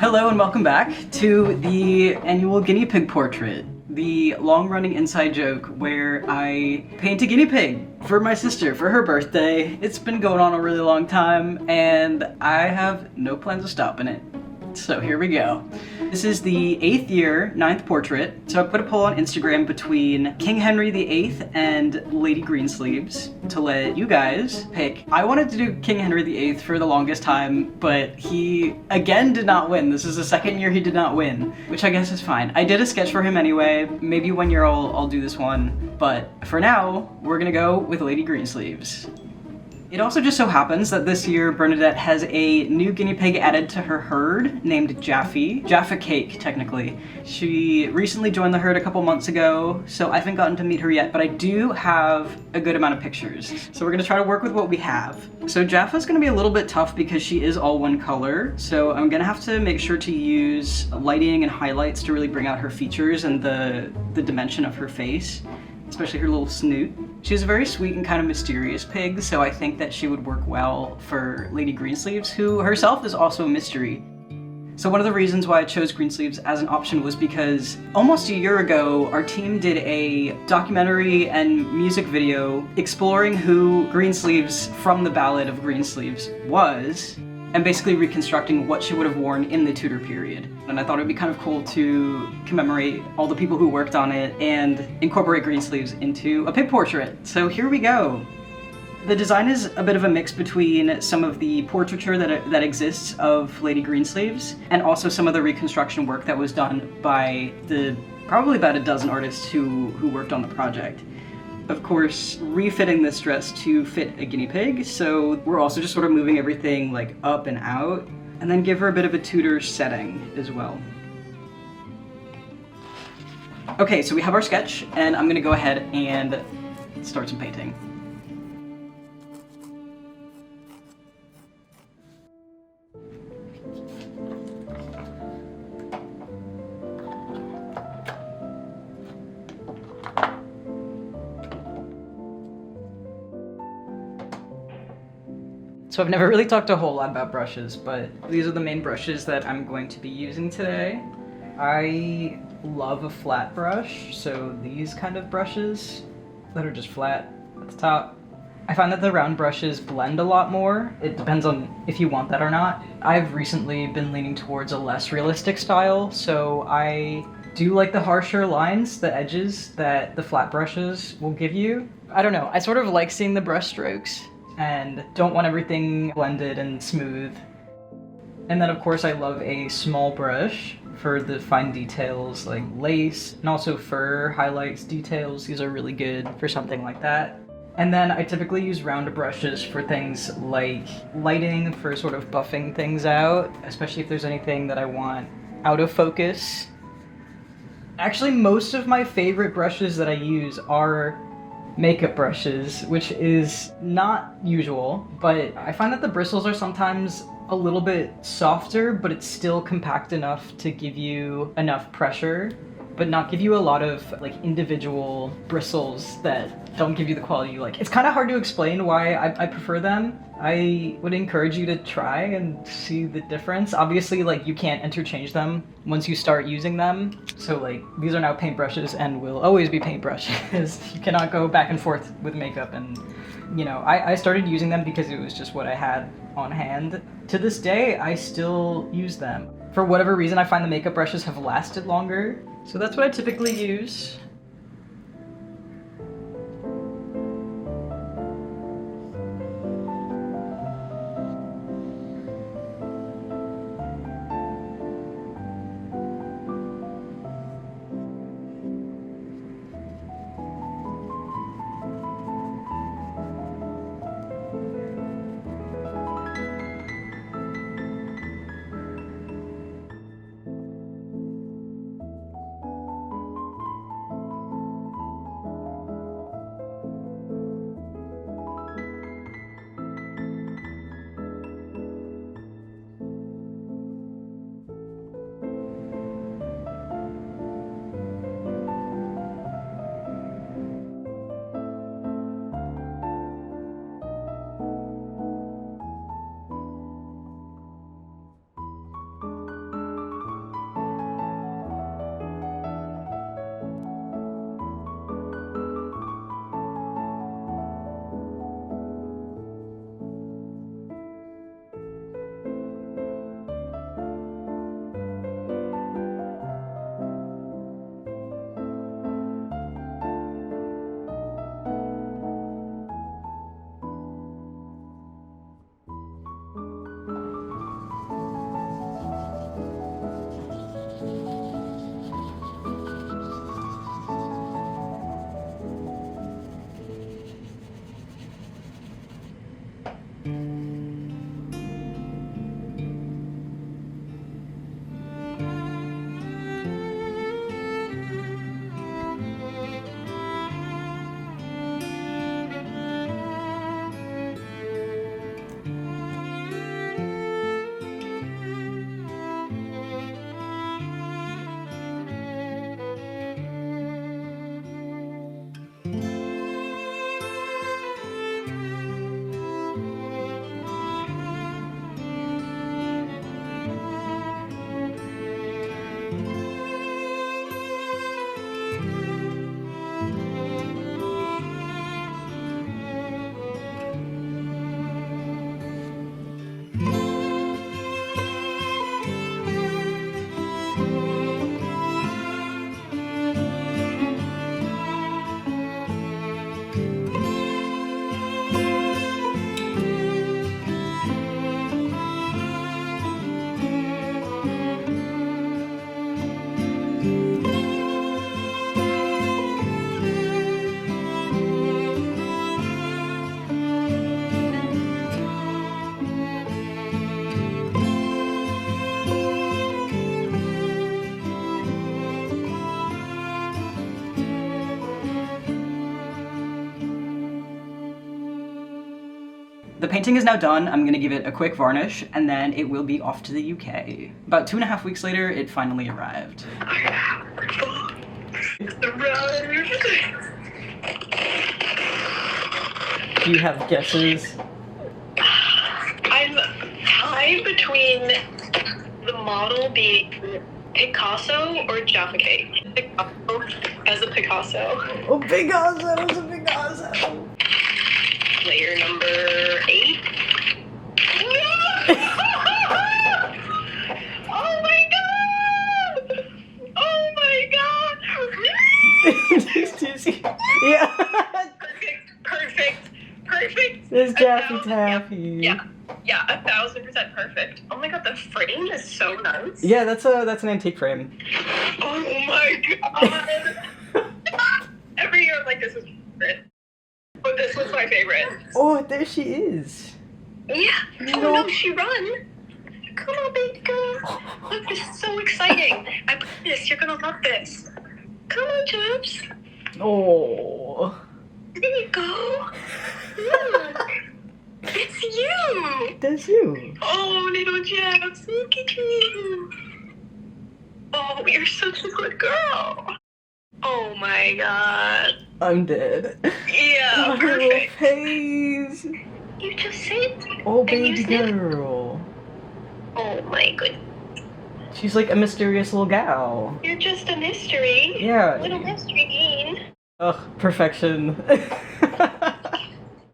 Hello and welcome back to the annual guinea pig portrait. The long-running inside joke where I paint a guinea pig for my sister for her birthday. It's been going on a really long time and I have no plans of stopping it. So here we go. This is the 8th year, 9th portrait. So I put a poll on Instagram between King Henry VIII and Lady Greensleeves to let you guys pick. I wanted to do King Henry VIII for the longest time, but he again did not win. This is the second year he did not win, which I guess is fine. I did a sketch for him anyway. Maybe one year I'll do this one, but for now, we're gonna go with Lady Greensleeves. It also just so happens that this year Bernadette has a new guinea pig added to her herd named Jaffa Cake, technically. She recently joined the herd a couple months ago, so I haven't gotten to meet her yet, but I do have a good amount of pictures. So we're gonna try to work with what we have. So Jaffa's gonna be a little bit tough because she is all one color, so I'm gonna have to make sure to use lighting and highlights to really bring out her features and the dimension of her face, especially her little snoot. She's a very sweet and kind of mysterious pig, so I think that she would work well for Lady Greensleeves, who herself is also a mystery. So one of the reasons why I chose Greensleeves as an option was because almost a year ago, our team did a documentary and music video exploring who Greensleeves from the Ballad of Greensleeves was, and basically reconstructing what she would have worn in the Tudor period. And I thought it'd be kind of cool to commemorate all the people who worked on it and incorporate Greensleeves into a pig portrait. So here we go. The design is a bit of a mix between some of the portraiture that exists of Lady Greensleeves and also some of the reconstruction work that was done by probably about a dozen artists who worked on the project. Of course, refitting this dress to fit a guinea pig, so we're also just sort of moving everything like up and out, and then give her a bit of a Tudor setting as well. Okay, so we have our sketch, and I'm gonna go ahead and start some painting. So I've never really talked a whole lot about brushes, but these are the main brushes that I'm going to be using today. I love a flat brush, so these kind of brushes that are just flat at the top. I find that the round brushes blend a lot more. It depends on if you want that or not. I've recently been leaning towards a less realistic style, so I do like the harsher lines, the edges that the flat brushes will give you. I don't know, I sort of like seeing the brush strokes and don't want everything blended and smooth. And then of course I love a small brush for the fine details like lace and also fur highlights details. These are really good for something like that. And then I typically use round brushes for things like lighting, for sort of buffing things out, especially if there's anything that I want out of focus. Actually, most of my favorite brushes that I use are makeup brushes, which is not usual, but I find that the bristles are sometimes a little bit softer, but it's still compact enough to give you enough pressure, but not give you a lot of like individual bristles that don't give you the quality you like. It's kind of hard to explain why I prefer them. I would encourage you to try and see the difference. Obviously, like, you can't interchange them once you start using them. So like, these are now paintbrushes and will always be paintbrushes. You cannot go back and forth with makeup, and you know, I started using them because it was just what I had on hand. To this day, I still use them. For whatever reason, I find the makeup brushes have lasted longer. So that's what I typically use. painting is now done. I'm gonna give it a quick varnish, and then it will be off to the UK. About 2.5 weeks later, it finally arrived. Do you have guesses? I'm tied between the model being Picasso or Jaffa Cake. Picasso as a Picasso. Oh, Picasso! It's a Picasso! Layer number 8. Oh my god! Oh my god! Do you see? Yeah! Perfect! There's Jaffy Taffy. Yeah, 1000% perfect. Oh my god, the frame is so nice. Yeah, that's an antique frame. Oh my god! Every year I'm like, this is my favorite. But this was my favorite. Oh, there she is. Yeah. Oh no, she run. Come on, baby girl. Look, this is so exciting. I put this. You're gonna love this. Come on, Jobs. Oh. There you go. Look. It's you. That's you. Oh, little Jobs. Look at you. Oh, you're such a good girl. Oh my god. I'm dead. Yeah, My perfect. little face. You just sit. Oh, and you baby sit. girl. Oh my goodness. She's like a mysterious little gal. You're just a mystery. Yeah. Little mystery bean. Ugh, perfection.